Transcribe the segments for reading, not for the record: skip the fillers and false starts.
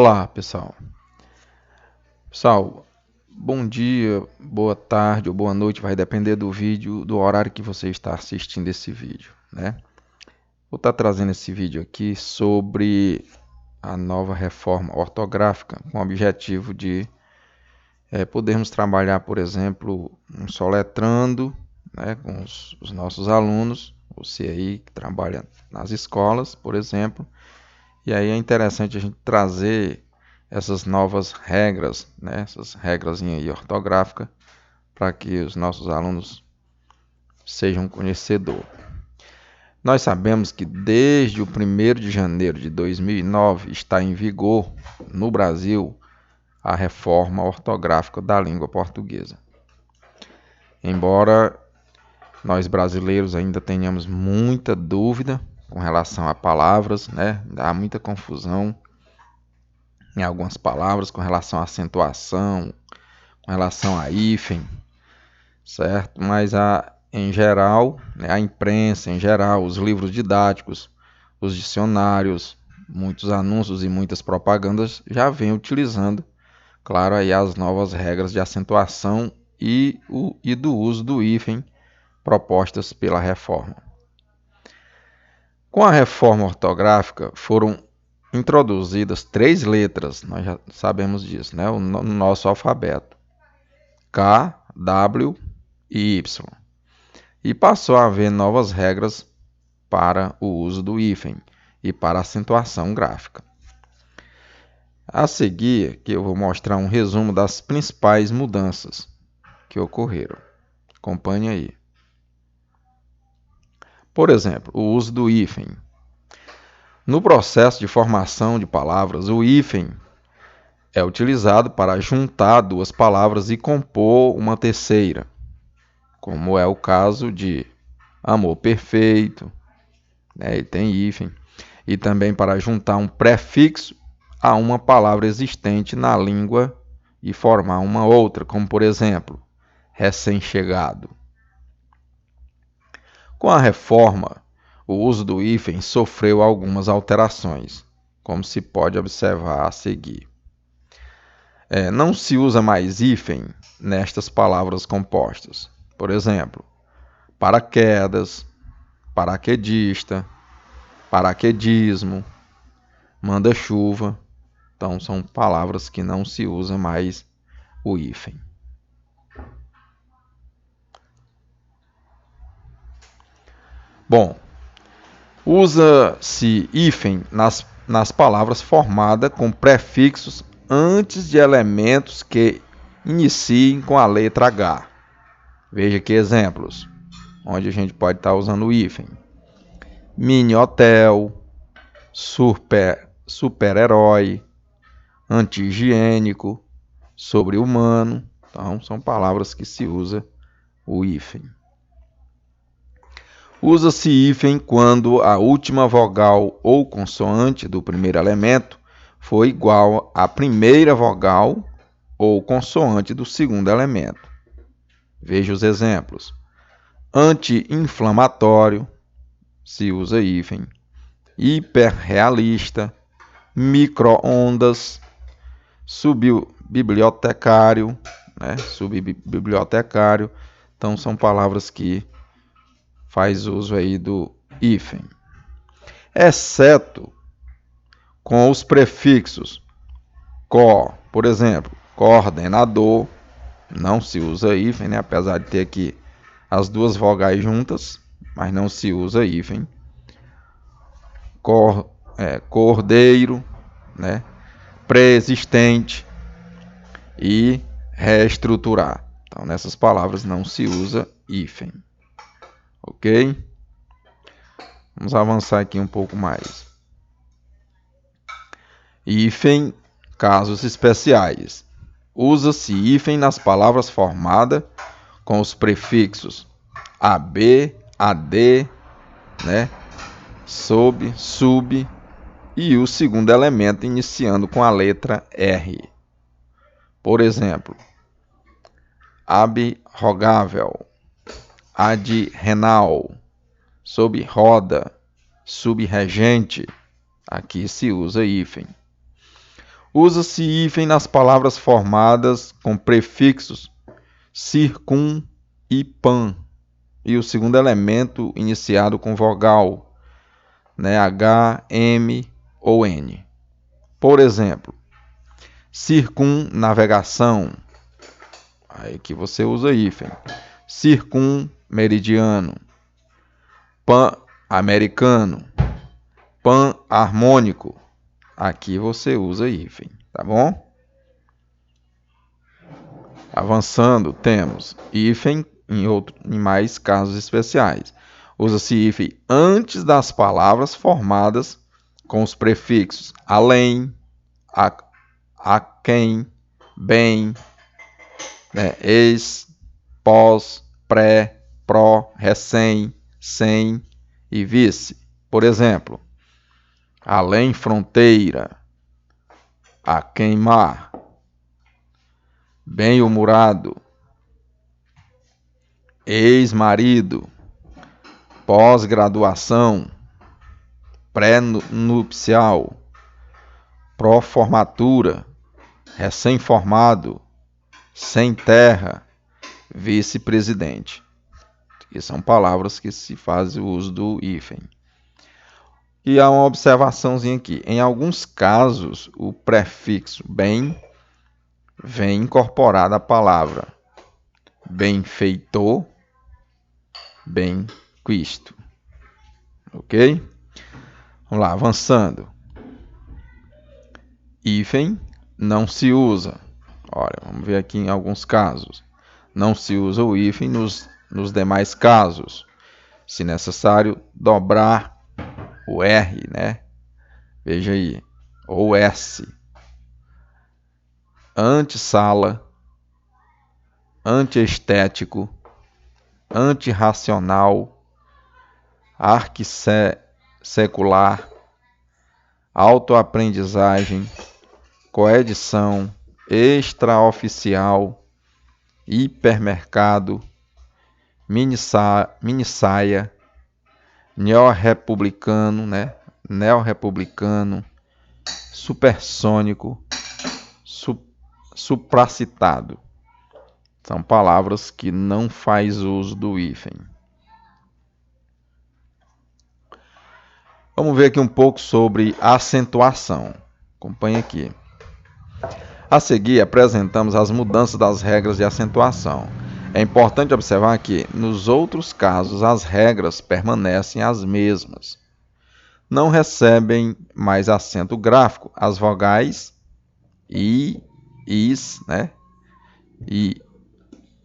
Olá, pessoal. Pessoal, bom dia, boa tarde ou boa noite, vai depender do vídeo, do horário que você está assistindo esse vídeo, né? Vou estar trazendo esse vídeo aqui sobre a nova reforma ortográfica, com o objetivo de podermos trabalhar, por exemplo, um soletrando, né, com os nossos alunos, você aí que trabalha nas escolas, por exemplo. E aí é interessante a gente trazer essas novas regras, né, essas regrazinhas aí ortográficas, para que os nossos alunos sejam conhecedores. Nós sabemos que desde o 1º de janeiro de 2009 está em vigor no Brasil a reforma ortográfica da língua portuguesa. Embora nós brasileiros ainda tenhamos muita dúvida com relação a palavras, né, há muita confusão em algumas palavras com relação à acentuação, com relação a hífen, certo? Mas em geral, né, a imprensa em geral, os livros didáticos, os dicionários, muitos anúncios e muitas propagandas já vêm utilizando, claro, aí as novas regras de acentuação e do uso do hífen propostas pela reforma. Com a reforma ortográfica foram introduzidas 3 letras, nós já sabemos disso, né? No nosso alfabeto, K, W e Y. E passou a haver novas regras para o uso do hífen e para a acentuação gráfica. A seguir, que eu vou mostrar um resumo das principais mudanças que ocorreram. Acompanhe aí. Por exemplo, o uso do hífen. No processo de formação de palavras, o hífen é utilizado para juntar 2 palavras e compor uma terceira, como é o caso de amor perfeito, né? Ele tem hífen, e também para juntar um prefixo a uma palavra existente na língua e formar uma outra, como por exemplo, recém-chegado. Com a reforma, o uso do hífen sofreu algumas alterações, como se pode observar a seguir. Não se usa mais hífen nestas palavras compostas. Por exemplo, paraquedas, paraquedista, paraquedismo, manda-chuva. Então, são palavras que não se usa mais o hífen. Bom, usa-se hífen nas palavras formadas com prefixos antes de elementos que iniciem com a letra H. Veja aqui exemplos, onde a gente pode estar usando o hífen. Mini hotel, super-herói, anti-higiênico, sobre-humano. Então, são palavras que se usa o hífen. Usa-se hífen quando a última vogal ou consoante do primeiro elemento for igual à primeira vogal ou consoante do segundo elemento. Veja os exemplos. Anti-inflamatório, se usa hífen. Hiperrealista, micro-ondas, subbibliotecário, né? Subbibliotecário. Então, são palavras que faz uso aí do hífen, exceto com os prefixos co, por exemplo, coordenador, não se usa hífen, né? Apesar de ter aqui as 2 vogais juntas, mas não se usa hífen. Cordeiro, né? Preexistente e reestruturar. Então, nessas palavras não se usa hífen. Ok? Vamos avançar aqui um pouco mais. Hífen, casos especiais. Usa-se hífen nas palavras formadas com os prefixos AB, AD, né? Sob, sub e o segundo elemento iniciando com a letra R. Por exemplo, ab-rogável, ad-renal, sob-roda, subregente. Aqui se usa hífen. Usa-se hífen nas palavras formadas com prefixos circum e pan, e o segundo elemento iniciado com vogal, né, H, M ou N. Por exemplo, circunnavegação, aí que você usa hífen. Circummeridiano, pan-americano, pan-harmônico, aqui você usa hífen, tá bom? Avançando, temos hífen em mais casos especiais. Usa-se hífen antes das palavras formadas com os prefixos além, a quem, bem, né, ex, pós, pré, pró, recém, sem e vice. Por exemplo, além fronteira, a queimar, bem-humorado, ex-marido, pós-graduação, pré-nupcial, pró-formatura, recém-formado, sem terra, vice-presidente. Que são palavras que se faz o uso do hífen. E há uma observaçãozinha aqui. Em alguns casos, o prefixo bem vem incorporado à palavra benfeitor, benquisto. Ok? Vamos lá, avançando. Hífen não se usa. Olha, vamos ver aqui em alguns casos. Não se usa o hífen nos demais casos. Se necessário, dobrar o R, né? Veja aí. Ou S. Antessala, antiestético, antirracional, arquissecular, autoaprendizagem, coedição, extraoficial, hipermercado, minissaia, neorrepublicano, né? Neorrepublicano, supersônico, supracitado. São palavras que não faz uso do hífen. Vamos ver aqui um pouco sobre acentuação. Acompanhe aqui. A seguir, apresentamos as mudanças das regras de acentuação. É importante observar que, nos outros casos, as regras permanecem as mesmas. Não recebem mais acento gráfico as vogais i, is, né? E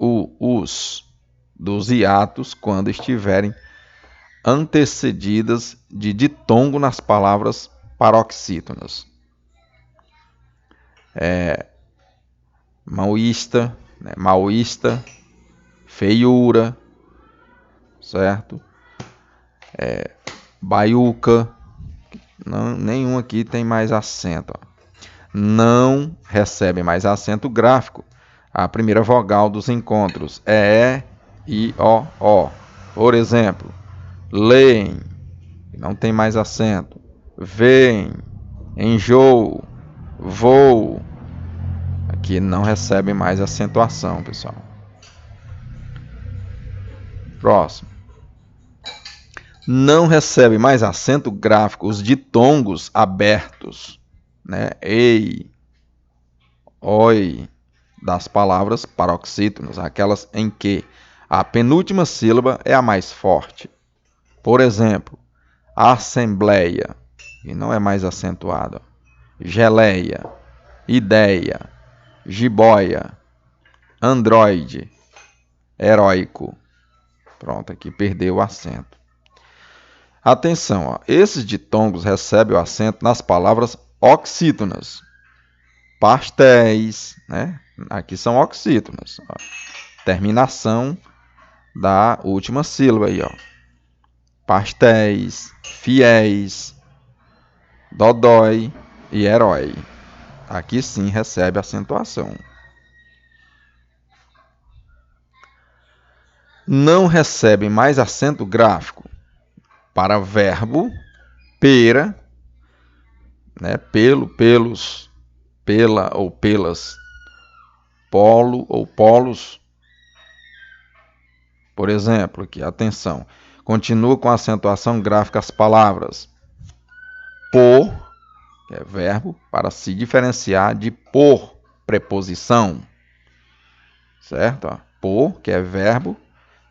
os dos hiatos quando estiverem antecedidas de ditongo nas palavras paroxítonas. Maoísta, né? Maoísta, feiura, certo? Baiuca, não, nenhum aqui tem mais acento. Ó. Não recebe mais acento gráfico a primeira vogal dos encontros. É I, O. Por exemplo, leem, não tem mais acento. Veem, enjoo, voo. Aqui não recebe mais acentuação, pessoal. Próximo. Não recebe mais acento gráfico os ditongos abertos, né? Ei, oi, das palavras paroxítonas, aquelas em que a penúltima sílaba é a mais forte. Por exemplo, assembleia, e não é mais acentuada. Geleia, ideia, jiboia, androide, heróico. Pronto, aqui perdeu o acento. Atenção, ó, esses ditongos recebem o acento nas palavras oxítonas. Pastéis, né? Aqui são oxítonas. Ó. Terminação da última sílaba aí, ó. Pastéis, fiéis, dodói e herói. Aqui sim recebe acentuação. Não recebe mais acento gráfico para verbo, pera, né, pelo, pelos, pela ou pelas, polo ou polos. Por exemplo, aqui, atenção, continua com acentuação gráfica as palavras por, que é verbo, para se diferenciar de por, preposição. Certo? Ó, por, que é verbo,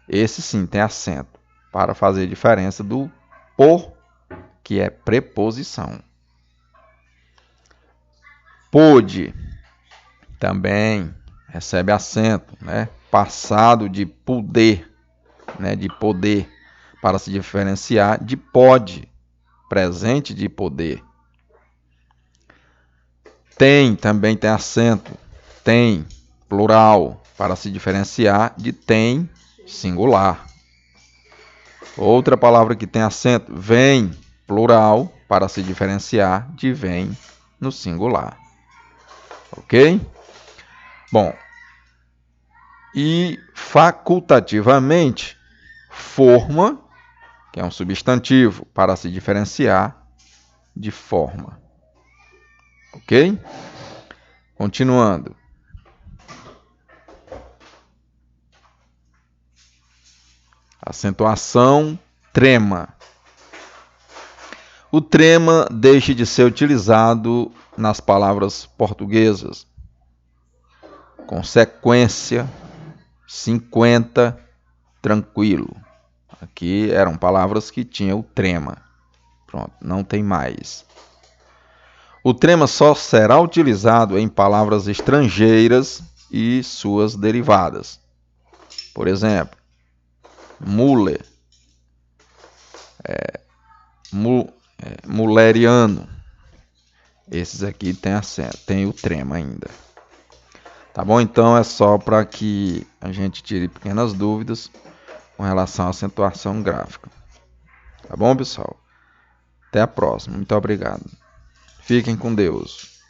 esse sim tem acento, para fazer diferença do por, que é preposição. Pôde, também recebe acento, né? Passado de poder, né? De poder, para se diferenciar de pode, presente de poder. Tem, também tem acento, tem, plural, para se diferenciar de tem, singular. Outra palavra que tem acento, vem, plural, para se diferenciar de vem no singular. Ok? Bom, e facultativamente, forma, que é um substantivo, para se diferenciar de forma. Ok? Continuando. Acentuação trema. O trema deixa de ser utilizado nas palavras portuguesas. Consequência, 50, tranquilo. Aqui eram palavras que tinham o trema. Pronto, não tem mais. O trema só será utilizado em palavras estrangeiras e suas derivadas. Por exemplo, mule, muleriano. Esses aqui tem acento, tem o trema ainda. Tá bom? Então é só para que a gente tire pequenas dúvidas com relação à acentuação gráfica. Tá bom, pessoal? Até a próxima. Muito obrigado. Fiquem com Deus.